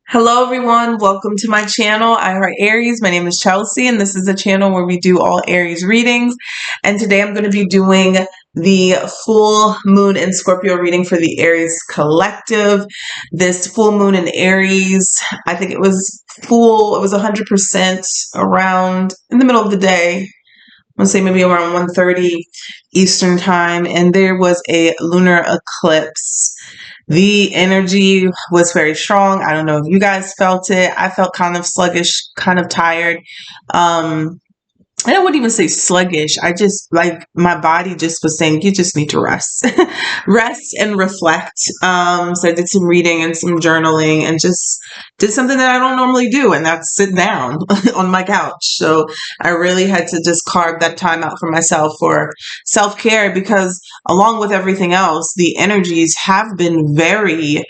Hello everyone, welcome to my channel. I heart Aries. My name is Chelsea and this is a channel where we do all Aries readings. And today I'm going to be doing the full moon in Scorpio reading for the Aries collective. This full moon in Aries, I think it was 100% around in the middle of the day. I'm going to say maybe around 1:30 Eastern time, and there was a lunar eclipse. The energy was very strong. I don't know if you guys felt it. I felt kind of sluggish, kind of tired. I wouldn't even say sluggish. I just my body just was saying, you just need to rest, rest and reflect. So I did some reading and some journaling and just did something that I don't normally do. And that's sit down on my couch. So I really had to just carve that time out for myself for self-care, because along with everything else, the energies have been very,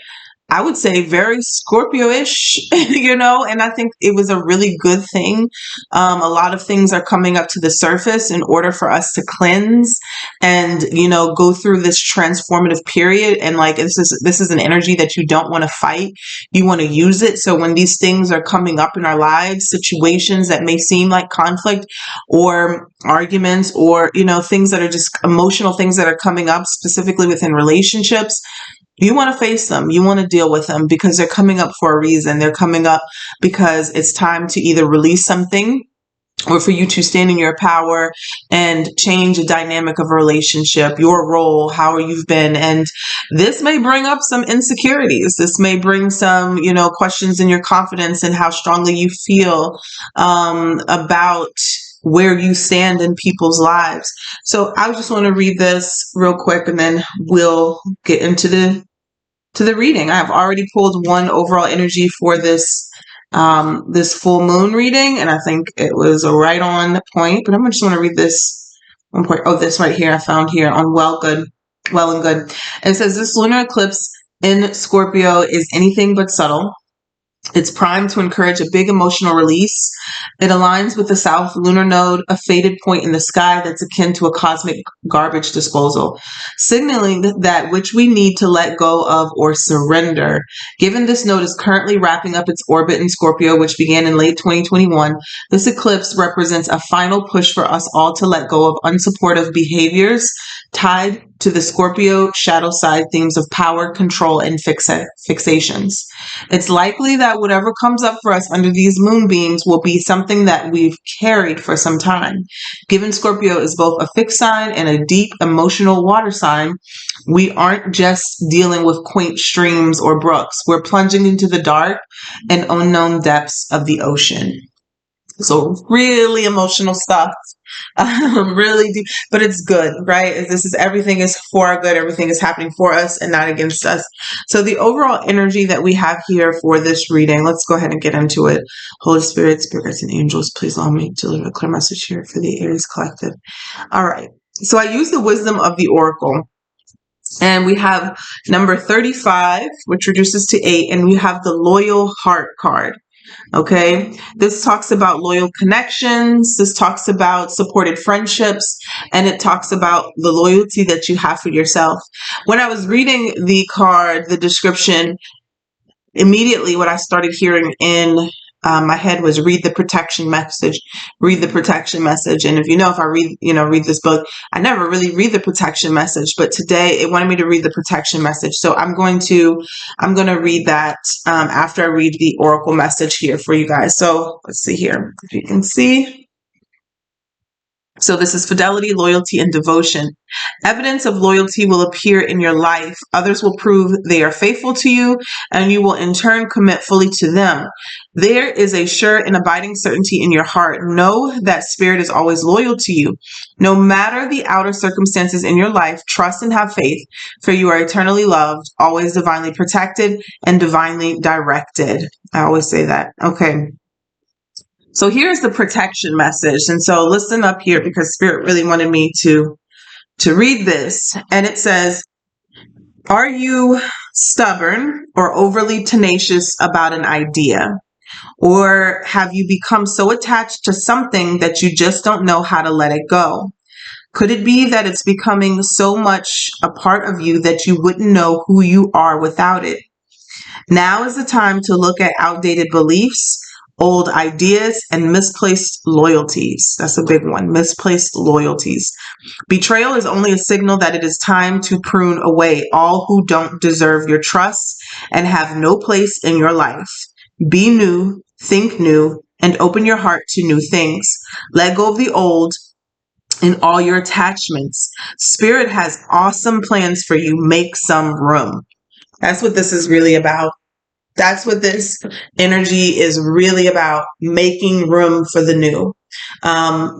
I would say, very Scorpio-ish, and I think it was a really good thing. A lot of things are coming up to the surface in order for us to cleanse and, go through this transformative period. And this is an energy that you don't want to fight. You want to use it. So when these things are coming up in our lives, situations that may seem like conflict or arguments or, things that are just emotional things that are coming up specifically within relationships, you want to face them. You want to deal with them because they're coming up for a reason. They're coming up because it's time to either release something or for you to stand in your power and change the dynamic of a relationship, your role, how you've been. And this may bring up some insecurities. This may bring some, questions in your confidence and how strongly you feel about where you stand in people's lives. So I just want to read this real quick and then we'll get into the reading. I have already pulled one overall energy for this full moon reading, and I think it was right on point. But I'm just want to read this one point. Oh, this right here I found here on Well and Good. It says this lunar eclipse in Scorpio is anything but subtle. It's primed to encourage a big emotional release. It aligns with the south lunar node, a faded point in the sky that's akin to a cosmic garbage disposal, signaling that which we need to let go of or surrender. Given this node is currently wrapping up its orbit in Scorpio, which began in late 2021, this eclipse represents a final push for us all to let go of unsupportive behaviors tied to the Scorpio shadow side themes of power, control, and fixations. It's likely that whatever comes up for us under these moonbeams will be something that we've carried for some time. Given Scorpio is both a fixed sign and a deep emotional water sign, we aren't just dealing with quaint streams or brooks. We're plunging into the dark and unknown depths of the ocean. So really emotional stuff. Really deep, but it's good, right? Everything is for our good. Everything is happening for us and not against us. So the overall energy that we have here for this reading, let's go ahead and get into it. Holy Spirit, spirits, and angels, please allow me to deliver a clear message here for the Aries collective. All right. So I use the wisdom of the oracle. And we have number 35, which reduces to 8, and we have the loyal heart card. Okay, this talks about loyal connections. This talks about supported friendships, and it talks about the loyalty that you have for yourself. When I was reading the card, the description, immediately what I started hearing in my head was read the protection message, read the protection message. And if I read this book, I never really read the protection message, but today it wanted me to read the protection message. So I'm going to read that after I read the oracle message here for you guys. So let's see here if you can see. So this is fidelity, loyalty, and devotion. Evidence of loyalty will appear in your life. Others will prove they are faithful to you, and you will in turn commit fully to them. There is a sure and abiding certainty in your heart. Know that spirit is always loyal to you. No matter the outer circumstances in your life, trust and have faith, for you are eternally loved, always divinely protected, and divinely directed. I always say that. Okay. So here's the protection message. And so listen up here because Spirit really wanted me to read this. And it says, are you stubborn or overly tenacious about an idea? Or have you become so attached to something that you just don't know how to let it go? Could it be that it's becoming so much a part of you that you wouldn't know who you are without it? Now is the time to look at outdated beliefs, old ideas, and misplaced loyalties. That's a big one. Misplaced loyalties. Betrayal is only a signal that it is time to prune away all who don't deserve your trust and have no place in your life. Be new, think new, and open your heart to new things. Let go of the old and all your attachments. Spirit has awesome plans for you. Make some room. That's what this is really about. That's what this energy is really about, making room for the new.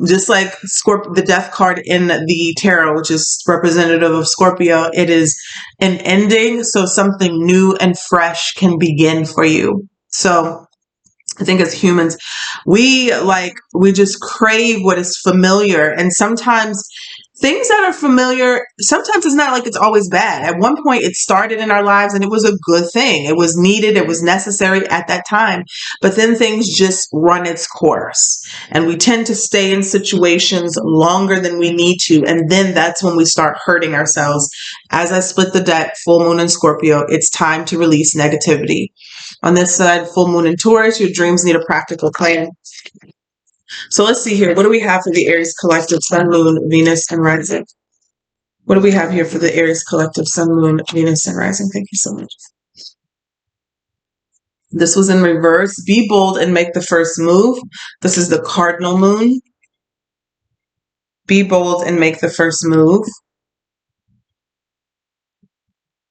Just like the death card in the tarot, which is representative of Scorpio, it is an ending, so something new and fresh can begin for you. So I think as humans, we just crave what is familiar. And sometimes things that are familiar, sometimes it's not like it's always bad. At one point, it started in our lives and it was a good thing. It was needed. It was necessary at that time. But then things just run its course. And we tend to stay in situations longer than we need to. And then that's when we start hurting ourselves. As I split the deck, full moon in Scorpio, it's time to release negativity. On this side, full moon in Taurus, your dreams need a practical plan. So let's see here. What do we have for the Aries collective, Sun, Moon, Venus, and Rising? What do we have here for the Aries collective, Sun, Moon, Venus, and Rising? Thank you so much. This was in reverse. Be bold and make the first move. This is the cardinal moon. Be bold and make the first move.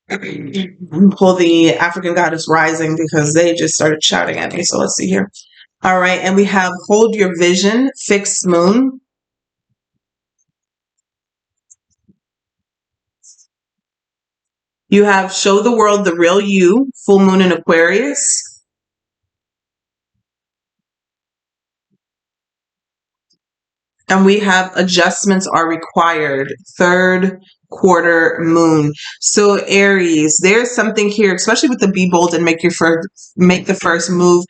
Pull the African goddess rising because they just started shouting at me. So let's see here. All right. And we have hold your vision, fixed moon. You have show the world the real you, full moon in Aquarius. And we have adjustments are required, third quarter moon. So Aries, there's something here, especially with the be bold and make the first move.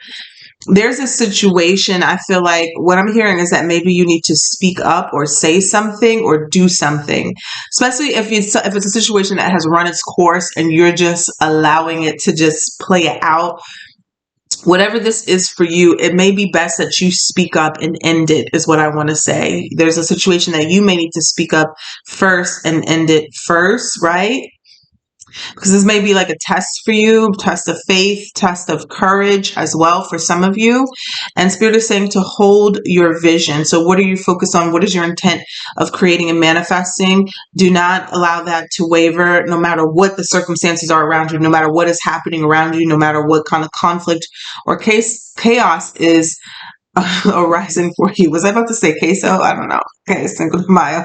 There's a situation, I feel like what I'm hearing is that maybe you need to speak up or say something or do something, especially if it's a situation that has run its course and you're just allowing it to just play it out. Whatever this is for you, it may be best that you speak up and end it, is what I want to say. There's a situation that you may need to speak up first and end it first, right? Because this may be like a test for you, test of faith, test of courage as well for some of you. And Spirit is saying to hold your vision. So what are you focused on? What is your intent of creating and manifesting? Do not allow that to waver, no matter what the circumstances are around you, no matter what is happening around you, no matter what kind of conflict or chaos is arising for you. Was I about to say queso? I don't know. Okay, Cinco de Mayo.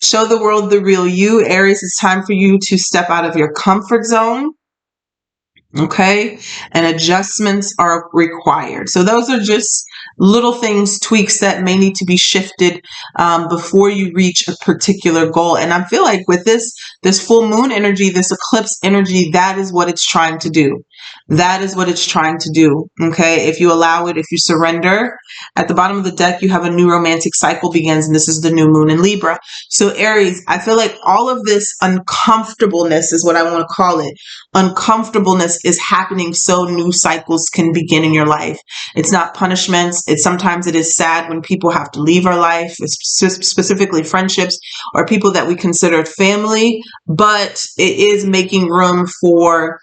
Show the world the real you. Aries, it's time for you to step out of your comfort zone. Okay. And adjustments are required. So those are just little things, tweaks that may need to be shifted before you reach a particular goal. And I feel like with this full moon energy, this eclipse energy, that is what it's trying to do. That is what it's trying to do. Okay. If you allow it, if you surrender, at the bottom of the deck, you have a new romantic cycle begins, and this is the new moon in Libra. So Aries, I feel like all of this uncomfortableness is what I want to call it. Uncomfortableness is happening so new cycles can begin in your life. It's not punishments. Sometimes it is sad when people have to leave our life, specifically friendships or people that we considered family, but it is making room for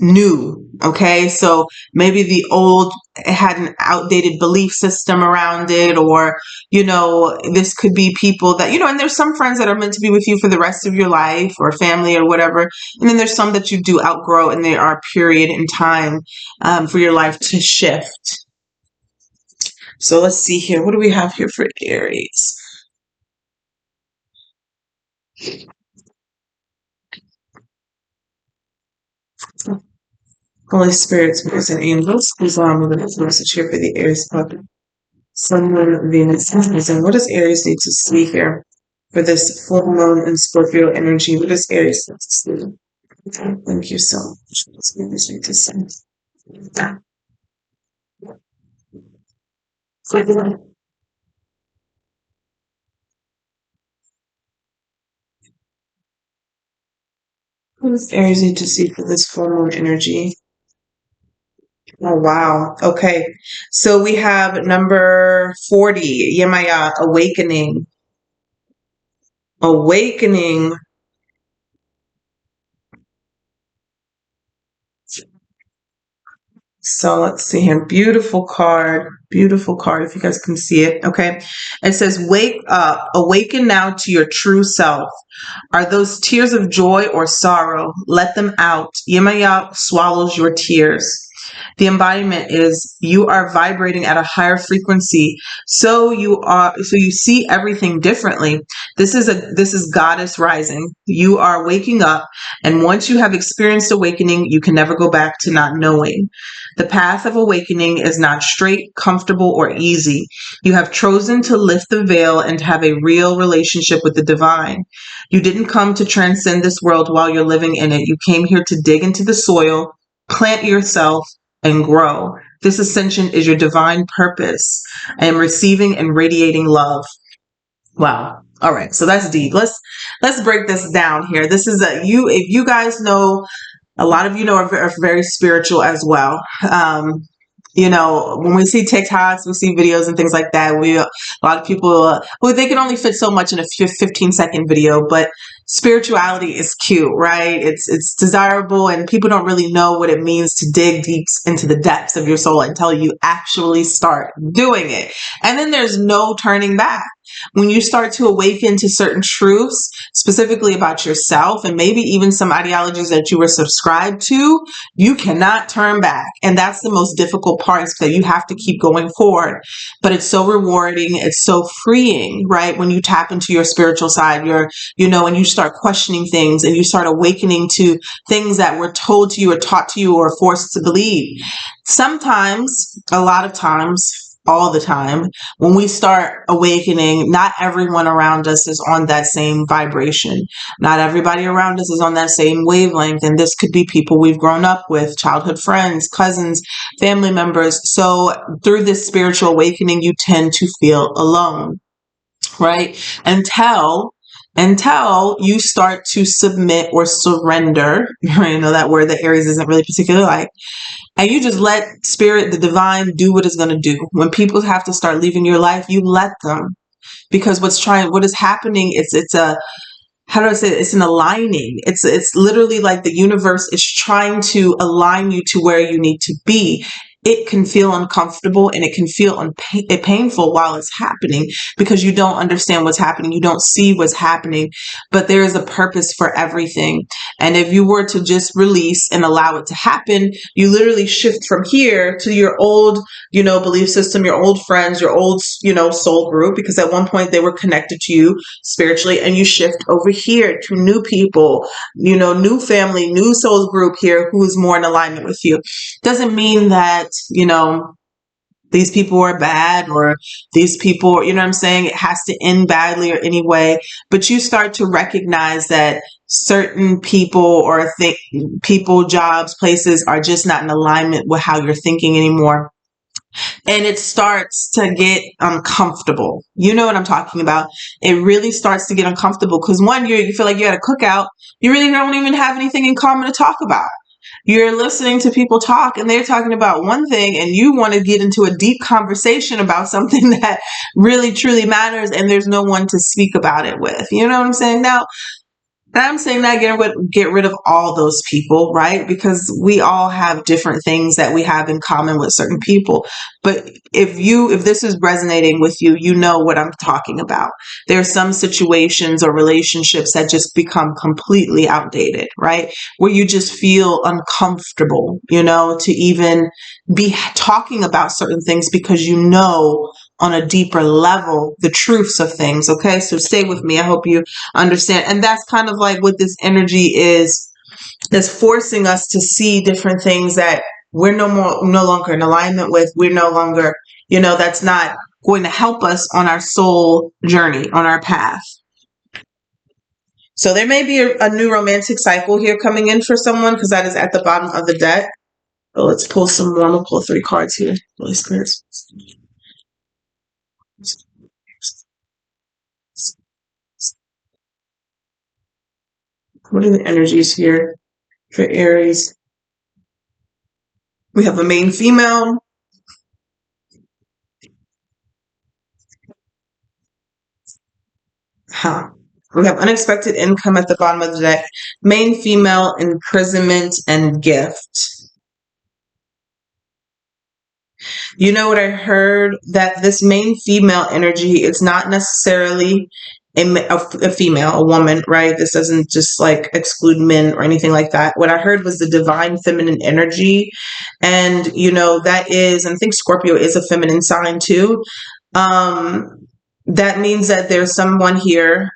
new. Okay. So maybe the old had an outdated belief system around it, or, this could be people that, and there's some friends that are meant to be with you for the rest of your life or family or whatever. And then there's some that you do outgrow, and there are a period in time for your life to shift. So let's see here. What do we have here for Aries? Holy Spirit, spirits, and angels, please allow me the message here for the Aries club. Sun, Moon, Venus, and what does Aries need to see here for this full moon in Scorpio energy? What does Aries need to see? Thank you so much. What's Aries need to see? What does Aries need to see for this full moon energy? Oh, wow. Okay. So we have number 40, Yemaya, awakening. Awakening. So let's see here. Beautiful card. Beautiful card, if you guys can see it. Okay. It says, wake up, awaken now to your true self. Are those tears of joy or sorrow? Let them out. Yemaya swallows your tears. The embodiment is you are vibrating at a higher frequency, so you see everything differently. This is goddess rising. You are waking up, and once you have experienced awakening, you can never go back to not knowing. The path of awakening is not straight, comfortable, or easy. You have chosen to lift the veil and have a real relationship with the divine. You didn't come to transcend this world while you're living in it. You came here to dig into the soil, plant yourself, and grow. This ascension is your divine purpose and receiving and radiating love. Wow. All right. So that's deep. Let's break this down here. This is if you guys know, a lot of you know are very spiritual as well. When we see TikToks, we see videos and things like that. A lot of people, well, they can only fit so much in a 15-second video, but spirituality is cute, right? It's desirable, and people don't really know what it means to dig deep into the depths of your soul until you actually start doing it. And then there's no turning back. When you start to awaken to certain truths, specifically about yourself and maybe even some ideologies that you were subscribed to, you cannot turn back. And that's the most difficult part, is that you have to keep going forward. But it's so rewarding. It's so freeing, right? When you tap into your spiritual side, and you start questioning things and you start awakening to things that were told to you or taught to you or forced to believe. Sometimes, a lot of times, all the time, when we start awakening, not everyone around us is on that same vibration. Not everybody around us is on that same wavelength. And this could be people we've grown up with, childhood friends, cousins, family members. So through this spiritual awakening, you tend to feel alone, right? Until you start to submit or surrender. You know that word that Aries isn't really particularly like. And you just let spirit, the divine, do what it's going to do. When people have to start leaving your life, you let them. Because what is happening is how do I say it? It's an aligning. It's literally like the universe is trying to align you to where you need to be. It can feel uncomfortable and it can feel painful while it's happening, because you don't understand what's happening. You don't see what's happening, but there is a purpose for everything. And if you were to just release and allow it to happen, you literally shift from here to your old, belief system, your old friends, your old, soul group, because at one point they were connected to you spiritually, and you shift over here to new people, new family, new soul group here who is more in alignment with you. Doesn't mean that, these people are bad, or these people, what I'm saying, it has to end badly or anyway, but you start to recognize that certain people or people, jobs, places are just not in alignment with how you're thinking anymore. And it starts to get uncomfortable. You know what I'm talking about? It really starts to get uncomfortable because one, you feel like you're at a cookout. You really don't even have anything in common to talk about. You're listening to people talk and they're talking about one thing, and you want to get into a deep conversation about something that really truly matters, and there's no one to speak about it with. You know what I'm saying? Now, I'm saying that get rid of all those people, right? Because we all have different things that we have in common with certain people. But if this is resonating with you, you know what I'm talking about. There are some situations or relationships that just become completely outdated, right? Where you just feel uncomfortable, to even be talking about certain things, because on a deeper level the truths of things. Okay, so stay with me. I hope you understand. And that's kind of like what this energy is, that's forcing us to see different things that we're no longer in alignment with. We're no longer, that's not going to help us on our soul journey, on our path. So there may be a new romantic cycle here coming in for someone, because that is at the bottom of the deck. So let's pull some more. I'm gonna pull 3 cards here. Holy Spirit. What are the energies here for Aries? We have a main female. We have unexpected income at the bottom of the deck. Main female, imprisonment, and gift. You know what I heard? That this main female energy is not necessarily a female, a woman, right? This doesn't just like exclude men or anything like that. What I heard was the divine feminine energy. And, that is, and I think Scorpio is a feminine sign too. That means that there's someone here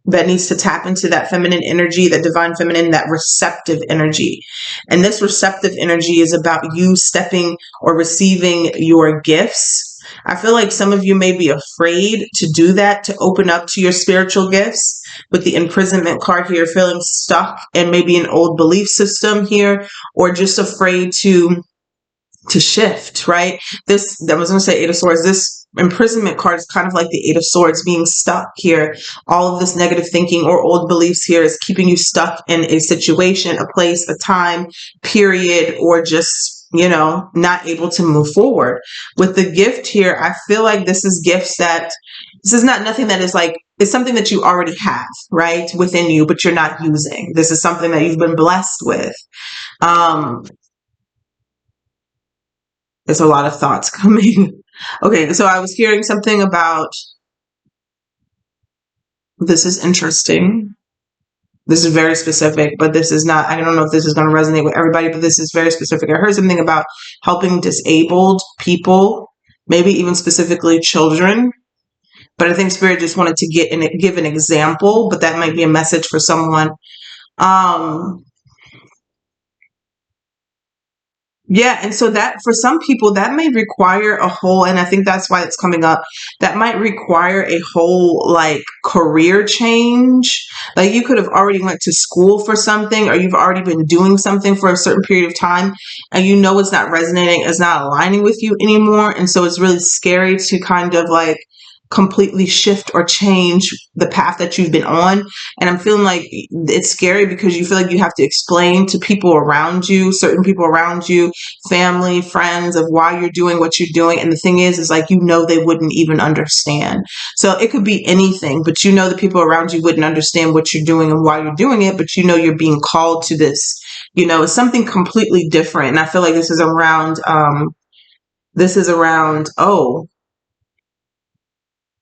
that needs to tap into that feminine energy, that divine feminine, that receptive energy. And this receptive energy is about you stepping or receiving your gifts. I feel like some of you may be afraid to do that, to open up to your spiritual gifts. With the imprisonment card here, feeling stuck in maybe an old belief system here, or just afraid to shift, right? I was going to say Eight of Swords. This imprisonment card is kind of like the Eight of Swords, being stuck here. All of this negative thinking or old beliefs here is keeping you stuck in a situation, a place, a time, period, or just, not able to move forward. With the gift here, I feel like this is not nothing that is like, it's something that you already have, right, within you, but you're not using. This is something that you've been blessed with. There's a lot of thoughts coming. Okay, so I was hearing something about, this is interesting. This is very specific, but this is not, I don't know if this is going to resonate with everybody, but this is very specific. I heard something about helping disabled people, maybe even specifically children. But I think Spirit just wanted to give an example, but that might be a message for someone. Yeah, and so that for some people that may require a whole, and I think that's why it's coming up, that might require a whole like career change. Like you could have already went to school for something, or you've already been doing something for a certain period of time, and it's not resonating, it's not aligning with you anymore. And so it's really scary to kind of like completely shift or change the path that you've been on. And I'm feeling like it's scary because you feel like you have to explain to people around you, certain people around you, family, friends, of why you're doing what you're doing. And the thing is like, they wouldn't even understand. So it could be anything, but the people around you wouldn't understand what you're doing and why you're doing it, but you're being called to this. It's something completely different. And I feel like this is around,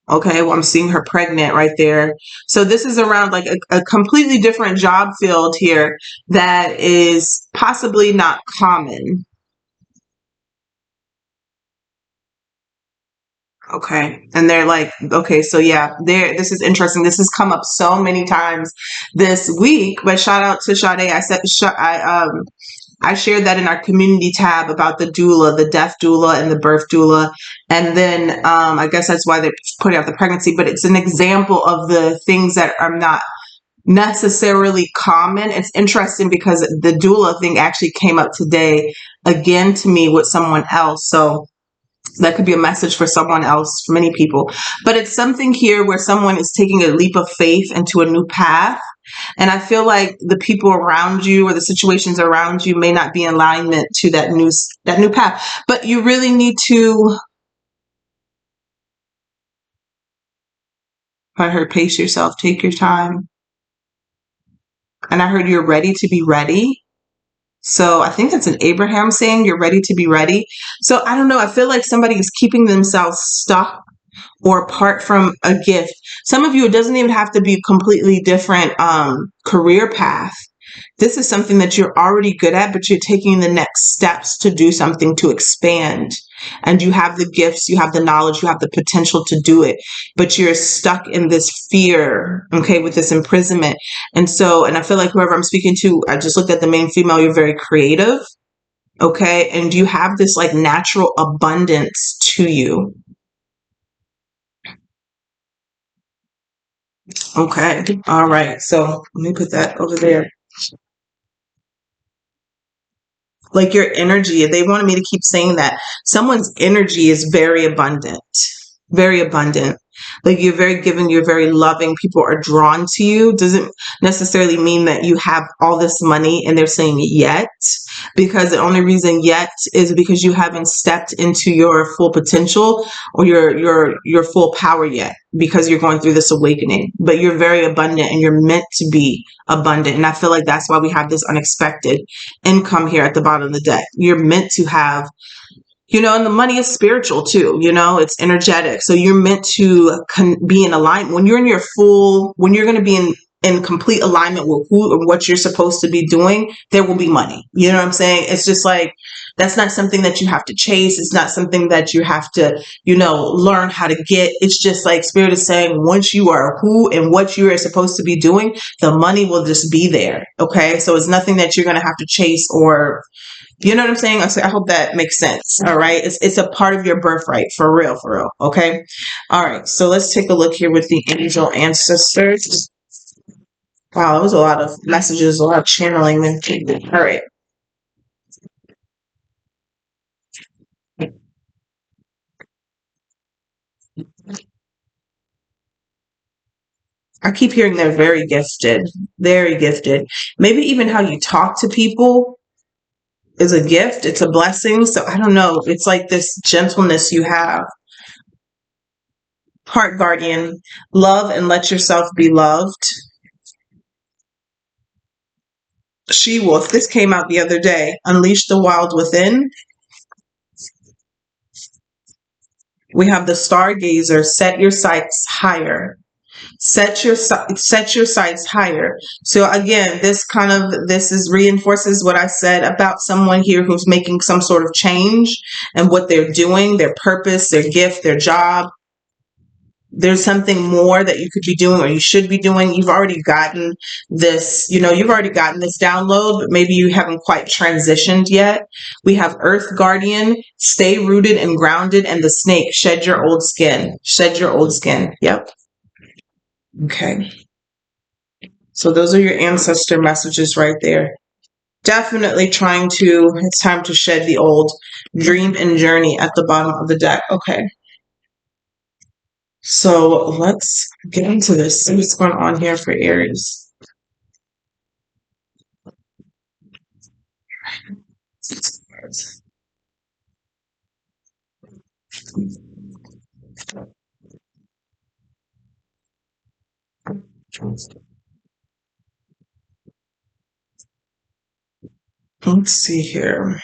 okay, well, I'm seeing her pregnant right there. So this is around like a completely different job field here that is possibly not common. Okay. And they're like, okay, so yeah, this is interesting. This has come up so many times this week, but shout out to Sade. I shared that in our community tab about the doula, the death doula and the birth doula. And then I guess that's why they're putting out the pregnancy, but it's an example of the things that are not necessarily common. It's interesting because the doula thing actually came up today again to me with someone else. So that could be a message for someone else, for many people. But it's something here where someone is taking a leap of faith into a new path. And I feel like the people around you or the situations around you may not be in alignment to that new path. But you really need to, I heard pace yourself, take your time. And I heard you're ready to be ready. So I think that's an Abraham saying, you're ready to be ready. So I don't know. I feel like somebody is keeping themselves stuck or apart from a gift. Some of you, it doesn't even have to be a completely different career path. This is something that you're already good at, but you're taking the next steps to do something to expand. And you have the gifts, you have the knowledge, you have the potential to do it, but you're stuck in this fear, okay, with this imprisonment. And I feel like whoever I'm speaking to, I just looked at the main female, you're very creative, okay, and you have this like natural abundance to you. Okay. All right. So let me put that over there. Like your energy, they wanted me to keep saying that. Someone's energy is very abundant, very abundant. Like you're very giving, you're very loving. People are drawn to you. Doesn't necessarily mean that you have all this money and they're saying yet, because the only reason yet is because you haven't stepped into your full potential or your full power yet, because you're going through this awakening. But you're very abundant and you're meant to be abundant. And I feel like that's why we have this unexpected income here at the bottom of the deck. You're meant to have, and the money is spiritual too, it's energetic. So you're meant to be in alignment. When you're in your when you're going to be in complete alignment with who and what you're supposed to be doing, there will be money. You know what I'm saying? It's just like, that's not something that you have to chase. It's not something that you have to, learn how to get. It's just like Spirit is saying, once you are who and what you are supposed to be doing, the money will just be there. Okay. So it's nothing that you're going to have to chase or, you know what I'm saying? I hope that makes sense. All right. It's a part of your birthright. For real. For real. Okay. All right. So let's take a look here with the angel ancestors. Wow. That was a lot of messages, a lot of channeling. All right. I keep hearing they're very gifted. Very gifted. Maybe even how you talk to people is a gift. It's a blessing. So I don't know. It's like this gentleness you have. Heart guardian, love and let yourself be loved. She-wolf, this came out the other day. Unleash the wild within. We have the stargazer. Set your sights higher. Set your sights higher. So again, this reinforces what I said about someone here who's making some sort of change and what they're doing, their purpose, their gift, their job. There's something more that you could be doing or you should be doing. You've already gotten this, download, but maybe you haven't quite transitioned yet. We have Earth Guardian, stay rooted and grounded, and the snake, shed your old skin. Shed your old skin. Yep. Okay. So those are your ancestor messages right there. Definitely it's time to shed the old. Dream and journey at the bottom of the deck. Okay. So let's get into this. See what's going on here for Aries. Let's see here.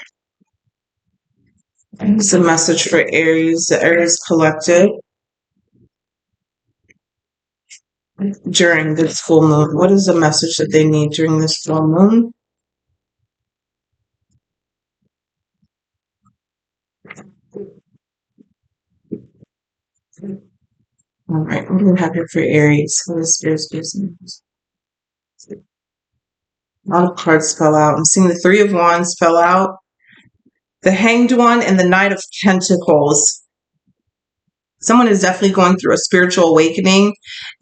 It's a message for Aries, the Aries collective during this full moon. What is the message that they need during this full moon? All right, what do we have here for Aries? What is Spirit's business? A lot of cards fell out. I'm seeing the Three of Wands fell out, the Hanged One, and the Knight of Pentacles. Someone is definitely going through a spiritual awakening.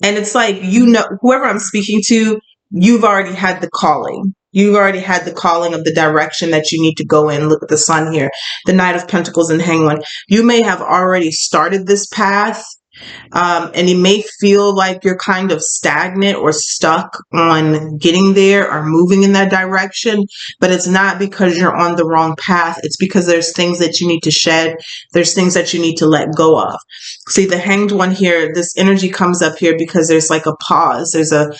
And it's like, whoever I'm speaking to, you've already had the calling. You've already had the calling of the direction that you need to go in. Look at the sun here, the Knight of Pentacles and Hanged One. You may have already started this path. And you may feel like you're kind of stagnant or stuck on getting there or moving in that direction, but it's not because you're on the wrong path. It's because there's things that you need to shed. There's things that you need to let go of. See, the Hanged One here, this energy comes up here because there's like a pause. There's a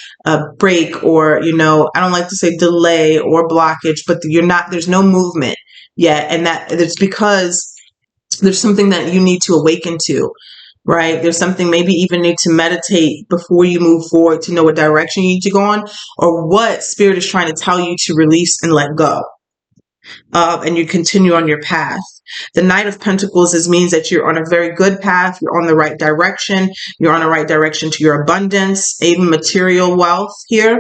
break, or, I don't like to say delay or blockage, but there's no movement yet. And that it's because there's something that you need to awaken to. Right? There's something, maybe even need to meditate before you move forward to know what direction you need to go on, or what Spirit is trying to tell you to release and let go of, and you continue on your path. The Knight of Pentacles means that you're on a very good path. You're on the right direction. You're on the right direction to your abundance, even material wealth here.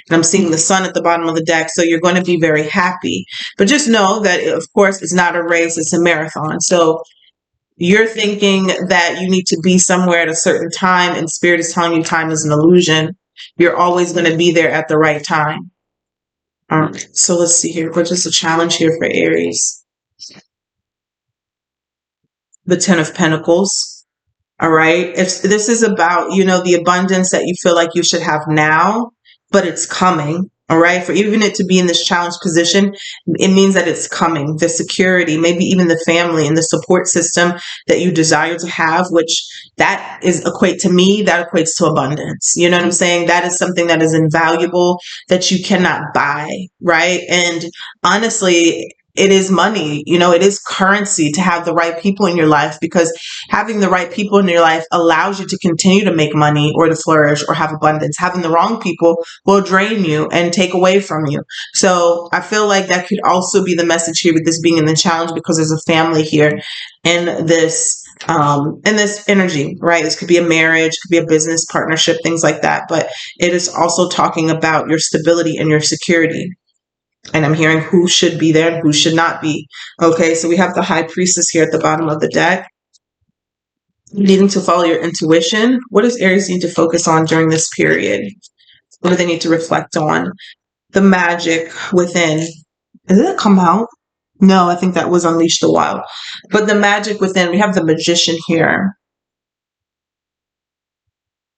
And I'm seeing the sun at the bottom of the deck. So you're going to be very happy. But just know that, of course, it's not a race. It's a marathon. So you're thinking that you need to be somewhere at a certain time, and Spirit is telling you time is an illusion. You're always going to be there at the right time. All right, so let's see here. What is the challenge here for Aries? The Ten of Pentacles. All right. If this is about, the abundance that you feel like you should have now, but it's coming. All right. For even it to be in this challenged position, it means that it's coming. The security, maybe even the family and the support system that you desire to have, which that is equate to me, that equates to abundance. You know what I'm saying? That is something that is invaluable that you cannot buy. Right. And honestly, it is money, it is currency to have the right people in your life, because having the right people in your life allows you to continue to make money or to flourish or have abundance. Having the wrong people will drain you and take away from you. So I feel like that could also be the message here with this being in the challenge, because there's a family here in this energy, right? This could be a marriage, could be a business partnership, things like that. But it is also talking about your stability and your security. And I'm hearing who should be there and who should not be. Okay, so we have the High Priestess here at the bottom of the deck. Needing to follow your intuition. What does Aries need to focus on during this period? What do they need to reflect on? The magic within. Did it come out? No, I think that was Unleashed a while. But the magic within, we have the Magician here.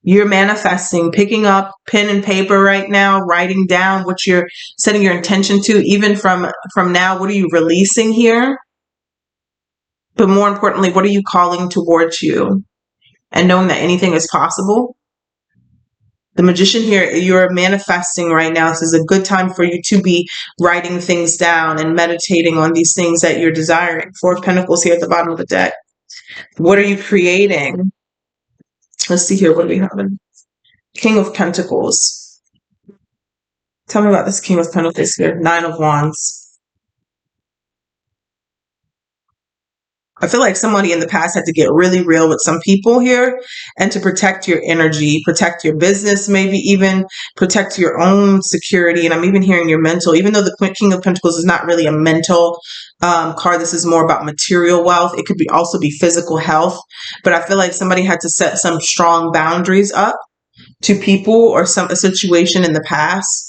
You're manifesting, picking up pen and paper right now, writing down what you're setting your intention to. Even from now, what are you releasing here? But more importantly, what are you calling towards you? And knowing that anything is possible. The Magician here, you're manifesting right now. This is a good time for you to be writing things down and meditating on these things that you're desiring. Four of Pentacles here at the bottom of the deck. What are you creating? Let's see here. What are we having? King of Pentacles. Tell me about this King of Pentacles here. Nine of Wands. I feel like somebody in the past had to get really real with some people here, and to protect your energy, protect your business, maybe even protect your own security. And I'm even hearing your mental, even though the King of Pentacles is not really a mental card. This is more about material wealth. It could be also be physical health. But I feel like somebody had to set some strong boundaries up to people or a situation in the past.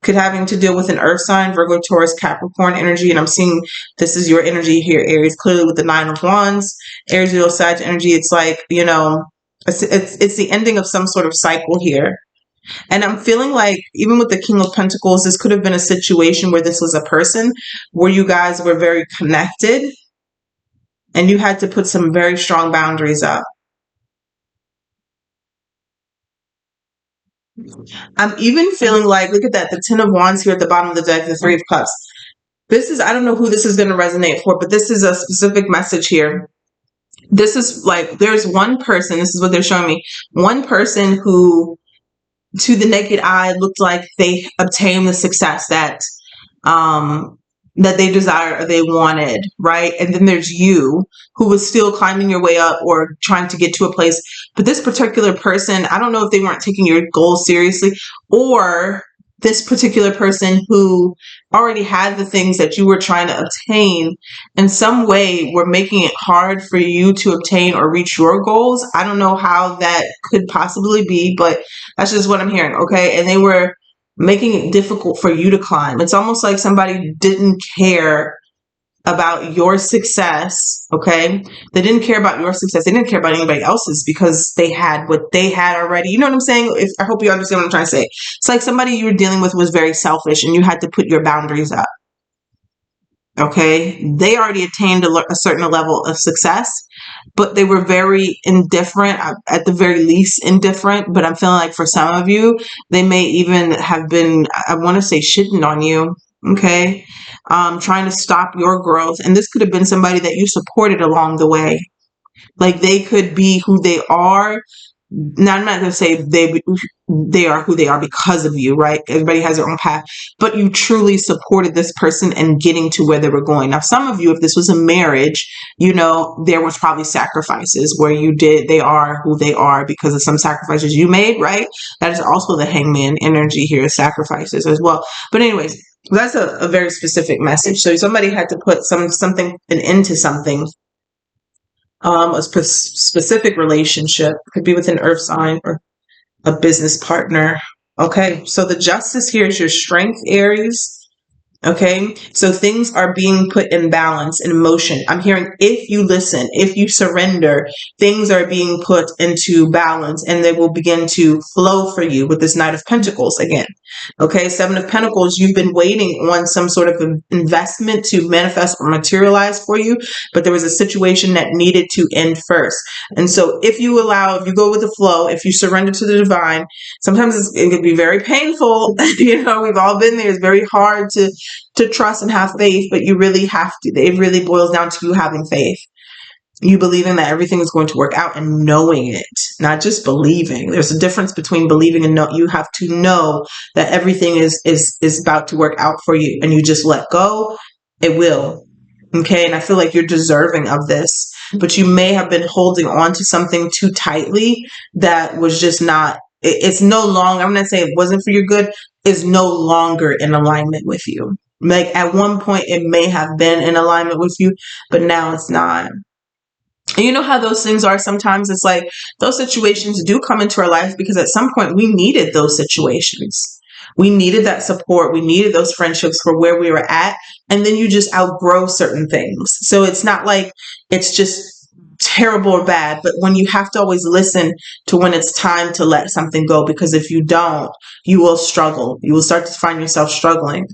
Could having to deal with an earth sign, Virgo, Taurus, Capricorn energy. And I'm seeing this is your energy here, Aries, clearly with the Nine of Wands. Aries, Leo, Sag energy. It's like, it's the ending of some sort of cycle here. And I'm feeling like even with the King of Pentacles, this could have been a situation where this was a person where you guys were very connected and you had to put some very strong boundaries up. I'm even feeling like, look at that, the Ten of Wands here at the bottom of the deck, the Three of Cups. This is, I don't know who this is going to resonate for, but this is a specific message here. This is like, there's one person, this is what they're showing me, one person who, to the naked eye, looked like they obtained the success that they desired or they wanted, right? And then there's you, who was still climbing your way up or trying to get to a place. But this particular person, I don't know if they weren't taking your goals seriously, or this particular person who already had the things that you were trying to obtain in some way were making it hard for you to obtain or reach your goals. I don't know how that could possibly be, but that's just what I'm hearing, okay? And they were making it difficult for you to climb. It's almost like somebody didn't care about your success, okay? They didn't care about your success. They didn't care about anybody else's because they had what they had already. You know what I'm saying? I hope you understand what I'm trying to say. It's like somebody you were dealing with was very selfish and you had to put your boundaries up, okay? They already attained a certain level of success, but they were very indifferent, at the very least indifferent. But I'm feeling like for some of you, they may even have been, I want to say, shitting on you, okay? Trying to stop your growth. And this could have been somebody that you supported along the way. Like they could be who they are. Now, I'm not going to say they are who they are because of you, right? Everybody has their own path, but you truly supported this person in getting to where they were going. Now, some of you, if this was a marriage, there was probably sacrifices where they are who they are because of some sacrifices you made, right? That is also the Hangman energy here, sacrifices as well. But anyways, that's a very specific message. So somebody had to put something into something. A specific relationship, could be with an earth sign or a business partner. Okay, so the Justice here is your strength, Aries. Okay, so things are being put in balance, in motion. I'm hearing if you listen, if you surrender, things are being put into balance and they will begin to flow for you with this Knight of Pentacles again. Okay, Seven of Pentacles, you've been waiting on some sort of investment to manifest or materialize for you, but there was a situation that needed to end first. And so if you go with the flow, if you surrender to the divine, sometimes it can be very painful. We've all been there. It's very hard to trust and have faith, but you really have to. It really boils down to you having faith. You believing that everything is going to work out and knowing it, not just believing. There's a difference between believing and know. You have to know that everything is about to work out for you, and you just let go. It will. Okay, and I feel like you're deserving of this, but you may have been holding on to something too tightly that was just not. It's no longer. I'm not saying it wasn't for your good. Is no longer in alignment with you. Like at one point, it may have been in alignment with you, but now it's not. And you know how those things are sometimes? It's like those situations do come into our life because at some point we needed those situations. We needed that support. We needed those friendships for where we were at. And then you just outgrow certain things. So it's not like it's just terrible or bad, but when you have to always listen to when it's time to let something go, because if you don't, you will struggle. You will start to find yourself struggling.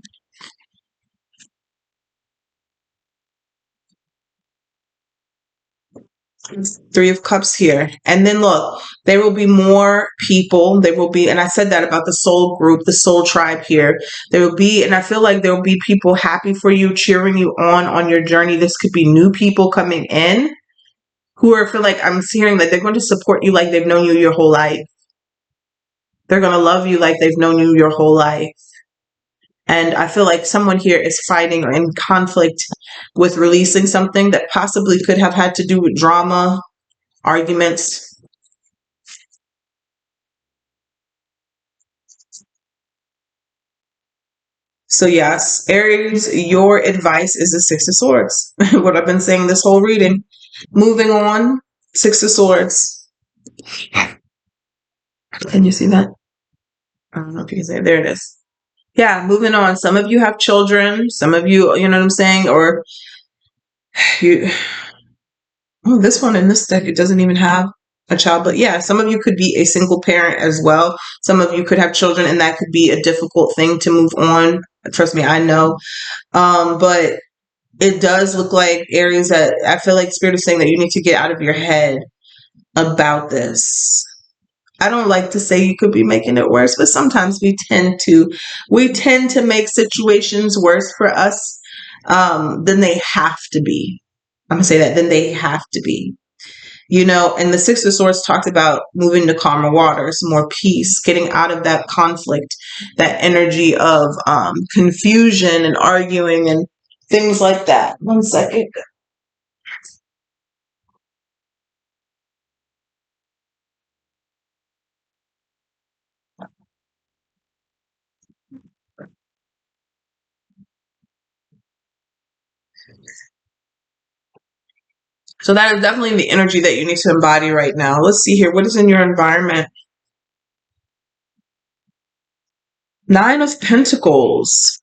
Three of Cups here. And then look, there will be more people. There will be, and I said that about the soul group, the soul tribe here. There will be, and I feel like there will be people happy for you, cheering you on your journey. This could be new people coming in who are, feel like I'm hearing that they're going to support you like they've known you your whole life. They're going to love you like they've known you your whole life. And I feel like someone here is fighting or in conflict with releasing something that possibly could have had to do with drama, arguments. So yes, Aries, your advice is the Six of Swords. What I've been saying this whole reading. Moving on, Six of Swords. Can you see that? I don't know if you can see it. There it is. Yeah, moving on. Some of you have children. Some of you, you know what I'm saying? Or you, oh, this one in this deck, it doesn't even have a child. But yeah, some of you could be a single parent as well. Some of you could have children, and that could be a difficult thing to move on. Trust me, I know. But it does look like, Aries, that I feel like Spirit is saying that you need to get out of your head about this. I don't like to say you could be making it worse, but sometimes we tend to make situations worse for us than they have to be. I'm gonna say that, than they have to be. And the Six of Swords talked about moving to calmer waters, more peace, getting out of that conflict, that energy of confusion and arguing and things like that. One second. So that is definitely the energy that you need to embody right now. Let's see here. What is in your environment? Nine of Pentacles.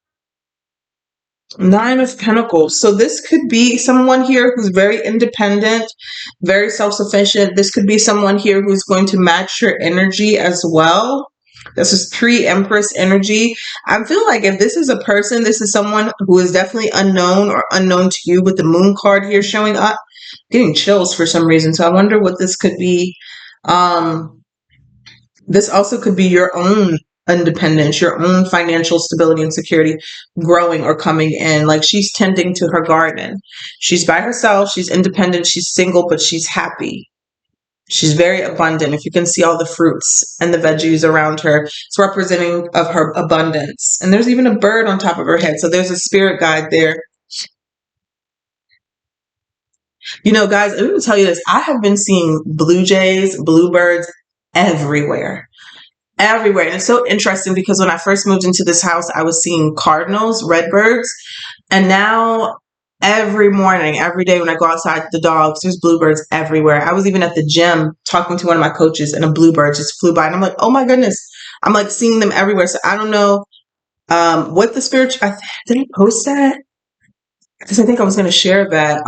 Nine of Pentacles. So this could be someone here who's very independent, very self-sufficient. This could be someone here who's going to match your energy as well. This is pre-Empress energy. I feel like if this is a person, this is someone who is definitely unknown or unknown to you, with the Moon card here showing up. Getting chills for some reason. So I wonder what this could be. This also could be your own independence, your own financial stability and security growing or coming in. Like she's tending to her garden. She's by herself. She's independent. She's single, but she's happy. She's very abundant. If you can see all the fruits and the veggies around her, it's representing of her abundance. And there's even a bird on top of her head. So there's a spirit guide there. Guys, I'm going to tell you this. I have been seeing blue jays, bluebirds everywhere. Everywhere. And it's so interesting because when I first moved into this house, I was seeing cardinals, redbirds. And now every morning, every day when I go outside the dogs, there's bluebirds everywhere. I was even at the gym talking to one of my coaches and a bluebird just flew by. And I'm like, oh my goodness. I'm like seeing them everywhere. So I don't know What the spiritual, did I post that? Because I think I was going to share that.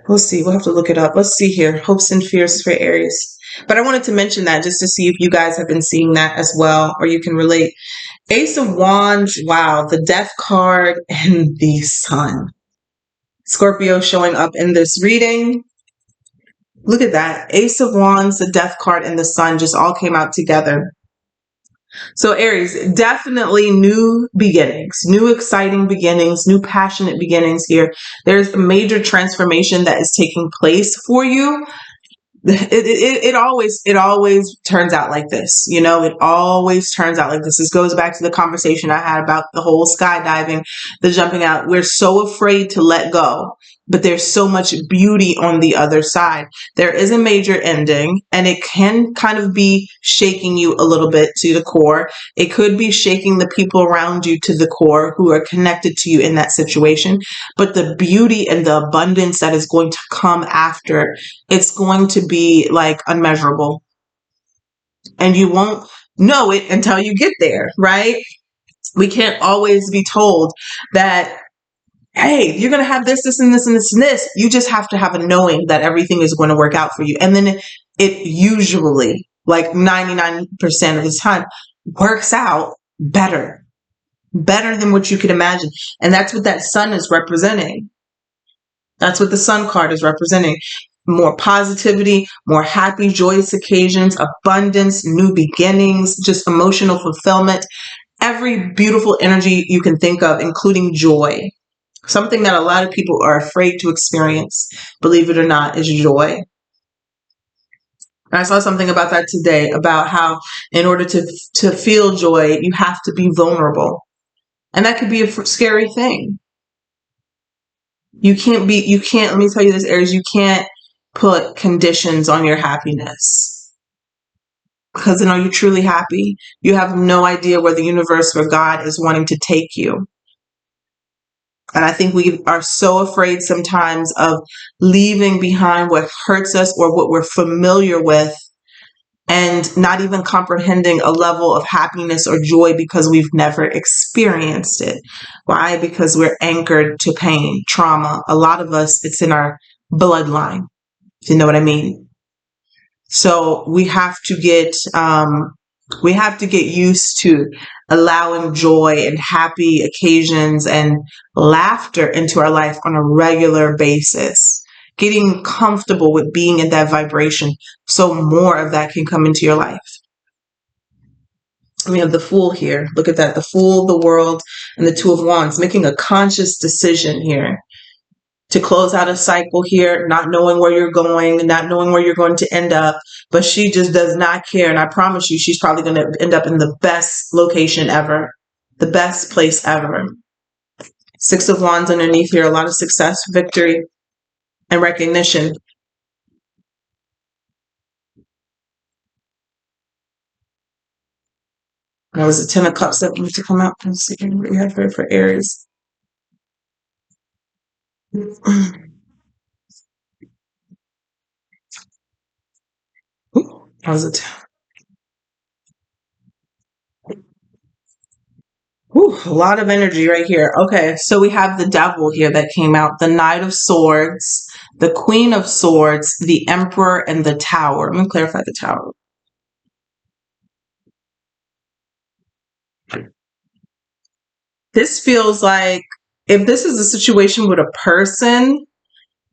We'll see. We'll have to look it up. Let's see here. Hopes and fears for Aries. But I wanted to mention that just to see if you guys have been seeing that as well, or you can relate. Ace of Wands. Wow. The Death card and the Sun. Scorpio showing up in this reading. Look at that. Ace of Wands, the Death card, and the Sun just all came out together. So Aries, definitely new beginnings, new exciting beginnings, new passionate beginnings here. There's a major transformation that is taking place for you. It always turns out like this. You know, it always turns out like this. This goes back to the conversation I had about the whole skydiving, the jumping out. We're so afraid to let go, but there's so much beauty on the other side. There is a major ending, and it can kind of be shaking you a little bit to the core. It could be shaking the people around you to the core who are connected to you in that situation. But the beauty and the abundance that is going to come after, it's going to be like unmeasurable. And you won't know it until you get there, right? We can't always be told that, hey, you're going to have this, this, and this, and this, and this. You just have to have a knowing that everything is going to work out for you. And then it usually, like 99% of the time, works out better than what you could imagine. And that's what that Sun is representing. That's what the Sun card is representing. More positivity, more happy, joyous occasions, abundance, new beginnings, just emotional fulfillment, every beautiful energy you can think of, including joy. Something that a lot of people are afraid to experience, believe it or not, is joy. And I saw something about that today, about how in order to feel joy, you have to be vulnerable. And that could be a scary thing. You can't, let me tell you this, Aries, you can't put conditions on your happiness. Because then are you truly happy? You have no idea where the universe, where God is wanting to take you. And I think we are so afraid sometimes of leaving behind what hurts us or what we're familiar with, and not even comprehending a level of happiness or joy because we've never experienced it. Why? Because we're anchored to pain, trauma. A lot of us, it's in our bloodline. You know what I mean? So we have to get used to allowing joy and happy occasions and laughter into our life on a regular basis. Getting comfortable with being in that vibration so more of that can come into your life. We have the Fool here. Look at that. The Fool, the World, and the Two of Wands. Making a conscious decision here to close out a cycle here, not knowing where you're going, not knowing where you're going to end up. But she just does not care. And I promise you, she's probably going to end up in the best location ever. The best place ever. Six of Wands underneath here. A lot of success, victory, and recognition. That was the Ten of Cups that needs to come out. Let's see what we have here for Aries. That was a lot of energy right here. Okay, so we have the Devil here that came out. The Knight of Swords, the Queen of Swords, the Emperor, and the Tower. Let me clarify the Tower. This feels like if this is a situation with a person,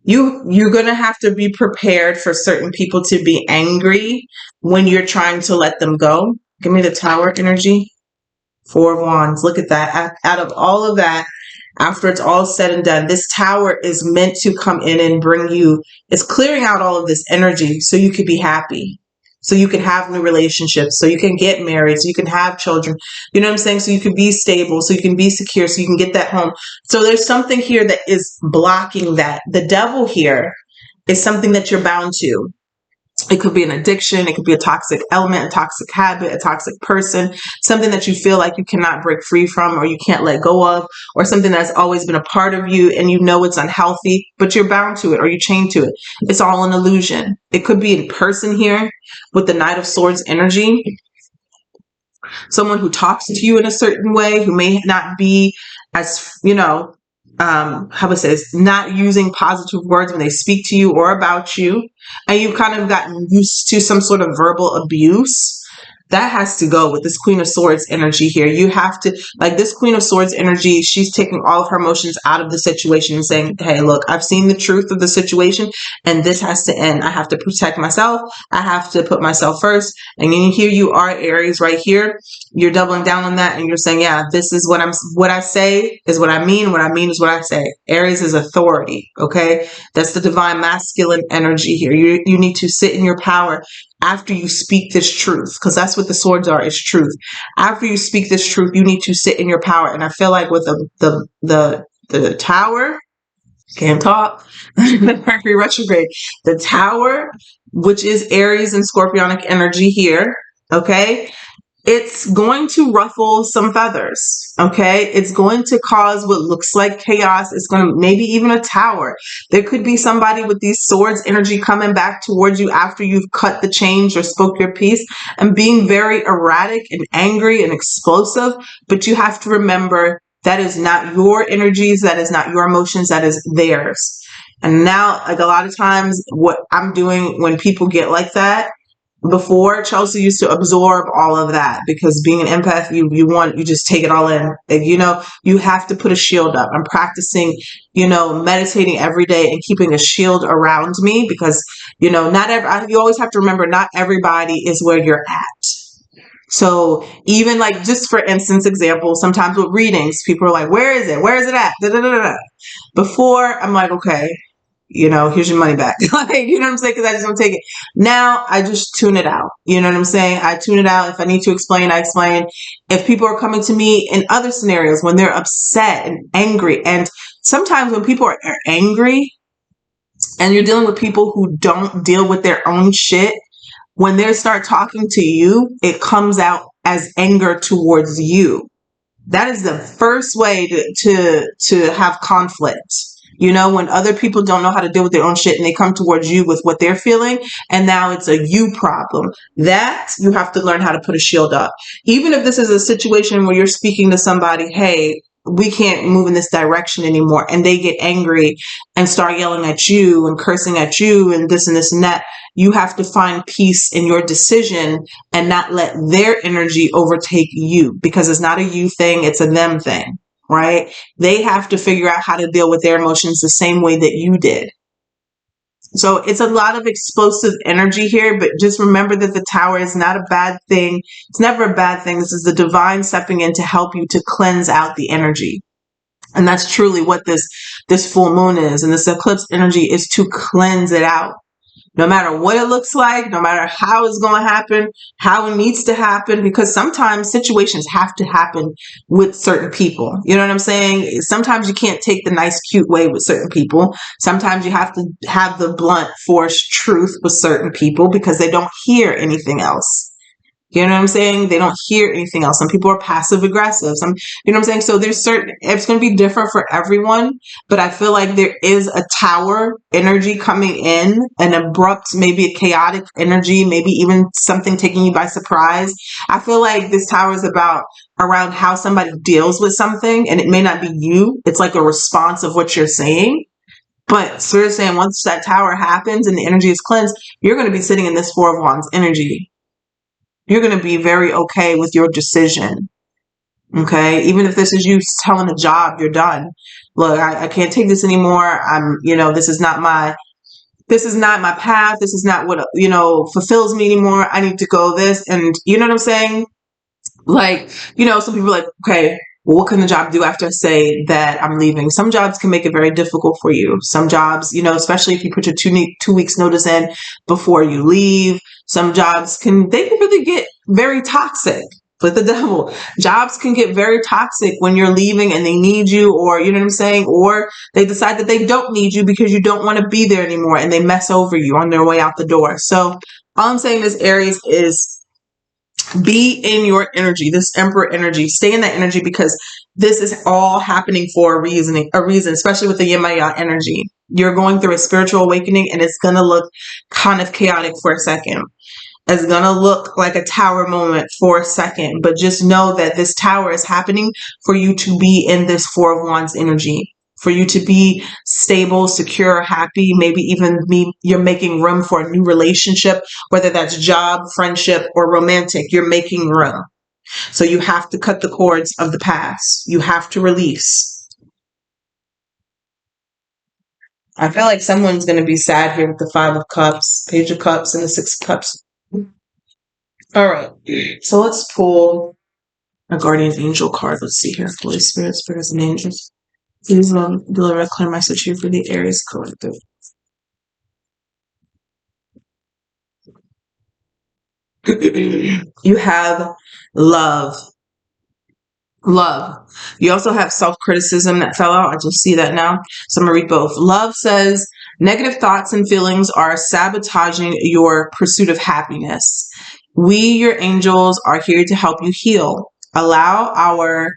you're going to have to be prepared for certain people to be angry when you're trying to let them go. Give me the Tower energy. Four of Wands. Look at that. Out of all of that, after it's all said and done, this Tower is meant to come in and bring you, it's clearing out all of this energy so you could be happy, so you can have new relationships, so you can get married, so you can have children, you know what I'm saying? So you can be stable, so you can be secure, so you can get that home. So there's something here that is blocking that. The Devil here is something that you're bound to. It could be an addiction. It could be a toxic element, a toxic habit, a toxic person, something that you feel like you cannot break free from or you can't let go of, or something that's always been a part of you and you know it's unhealthy, but you're bound to it or you're chained to it. It's all an illusion. It could be in person here with the Knight of Swords energy. someone who talks to you in a certain way, who may not be as, how would I say this, not using positive words when they speak to you or about you, and you've kind of gotten used to some sort of verbal abuse. That has to go with this Queen of Swords energy here. You have to, like this Queen of Swords energy, she's taking all of her emotions out of the situation and saying, hey, look, I've seen the truth of the situation and this has to end. I have to protect myself. I have to put myself first. And then here you are, Aries, right here. You're doubling down on that and you're saying, yeah, this is what I say is what I mean. What I mean is what I say. Aries is authority. Okay. That's the divine masculine energy here. You need to sit in your power after you speak this truth, because that's what the swords are, is truth. After you speak this truth, you need to sit in your power. And I feel like with the tower, can't talk, Mercury retrograde, the tower, which is Aries and Scorpionic energy here, okay? It's going to ruffle some feathers, okay? It's going to cause what looks like chaos. It's going to maybe even a tower. There could be somebody with these swords energy coming back towards you after you've cut the chains or spoke your piece and being very erratic and angry and explosive. But you have to remember that is not your energies. That is not your emotions. That is theirs. And now, like a lot of times what I'm doing when people get like that, before, Chelsea used to absorb all of that because being an empath, you just take it all in. And, you have to put a shield up. I'm practicing, meditating every day and keeping a shield around me because, you always have to remember not everybody is where you're at. So even like, just for instance, example, sometimes with readings, people are like, where is it? Where is it at? Da, da, da, da. Before, I'm like, okay, here's your money back. Like, you know what I'm saying? Because I just don't take it. Now I just tune it out. You know what I'm saying? I tune it out. If I need to explain, I explain. If people are coming to me in other scenarios when they're upset and angry, and sometimes when people are angry and you're dealing with people who don't deal with their own shit, when they start talking to you, it comes out as anger towards you. That is the first way to have conflict. When other people don't know how to deal with their own shit and they come towards you with what they're feeling, and now it's a you problem. That you have to learn how to put a shield up. Even if this is a situation where you're speaking to somebody, hey, we can't move in this direction anymore, and they get angry and start yelling at you and cursing at you and this and this and that, you have to find peace in your decision and not let their energy overtake you, because it's not a you thing, it's a them thing. Right? They have to figure out how to deal with their emotions the same way that you did. So it's a lot of explosive energy here, but just remember that the tower is not a bad thing. It's never a bad thing. This is the divine stepping in to help you to cleanse out the energy. And that's truly what this full moon is. And this eclipse energy is to cleanse it out. No matter what it looks like, no matter how it's going to happen, how it needs to happen, because sometimes situations have to happen with certain people. You know what I'm saying? Sometimes you can't take the nice, cute way with certain people. Sometimes you have to have the blunt force truth with certain people because they don't hear anything else. You know what I'm saying? They don't hear anything else. Some people are passive aggressive. You know what I'm saying? So it's going to be different for everyone, but I feel like there is a tower energy coming in, an abrupt, maybe a chaotic energy, maybe even something taking you by surprise. I feel like this tower is around how somebody deals with something, and it may not be you. It's like a response of what you're saying. But sort of saying once that tower happens and the energy is cleansed, you're going to be sitting in this Four of Wands energy. You're going to be very okay with your decision. Okay. Even if this is you telling a job, you're done. Look, I can't take this anymore. This is not my path. This is not what, fulfills me anymore. I need to go this. And you know what I'm saying? Like, some people are like, okay, well, what can the job do after I say that I'm leaving? Some jobs can make it very difficult for you. Some jobs, especially if you put your 2 weeks notice in before you leave, some jobs they can really get very toxic. But the devil, jobs can get very toxic when you're leaving and they need you, or, you know what I'm saying? Or they decide that they don't need you because you don't want to be there anymore and they mess over you on their way out the door. So all I'm saying is, Aries, is be in your energy, this Emperor energy. Stay in that energy because this is all happening for a reason, especially with the Yin Maya energy. You're going through a spiritual awakening and it's going to look kind of chaotic for a second. is going to look like a tower moment for a second, but just know that this tower is happening for you to be in this Four of Wands energy, for you to be stable, secure, happy, maybe even you're making room for a new relationship, whether that's job, friendship, or romantic. You're making room. So you have to cut the cords of the past. You have to release. I feel like someone's going to be sad here with the Five of Cups, Page of Cups, and the Six of Cups. All right. So let's pull a guardian angel card. Let's see here. Holy Spirit, spirits, and angels. Please deliver a clear message here for the Aries collective. You have love. Love. You also have self-criticism that fell out. I just see that now. So I'm going to read both. Love says, negative thoughts and feelings are sabotaging your pursuit of happiness. We, your angels, are here to help you heal. Allow our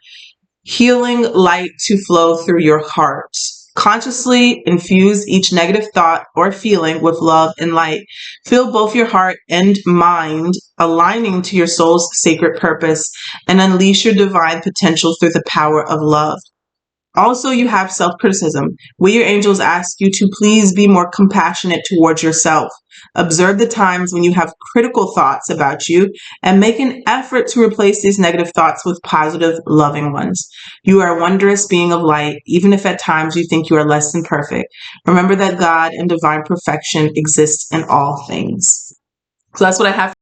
healing light to flow through your heart. Consciously infuse each negative thought or feeling with love and light. Fill both your heart and mind, aligning to your soul's sacred purpose, and unleash your divine potential through the power of love. Also, you have self-criticism. We, your angels, ask you to please be more compassionate towards yourself. Observe the times when you have critical thoughts about you and make an effort to replace these negative thoughts with positive, loving ones. You are a wondrous being of light, even if at times you think you are less than perfect. Remember that God and divine perfection exist in all things. So that's what I have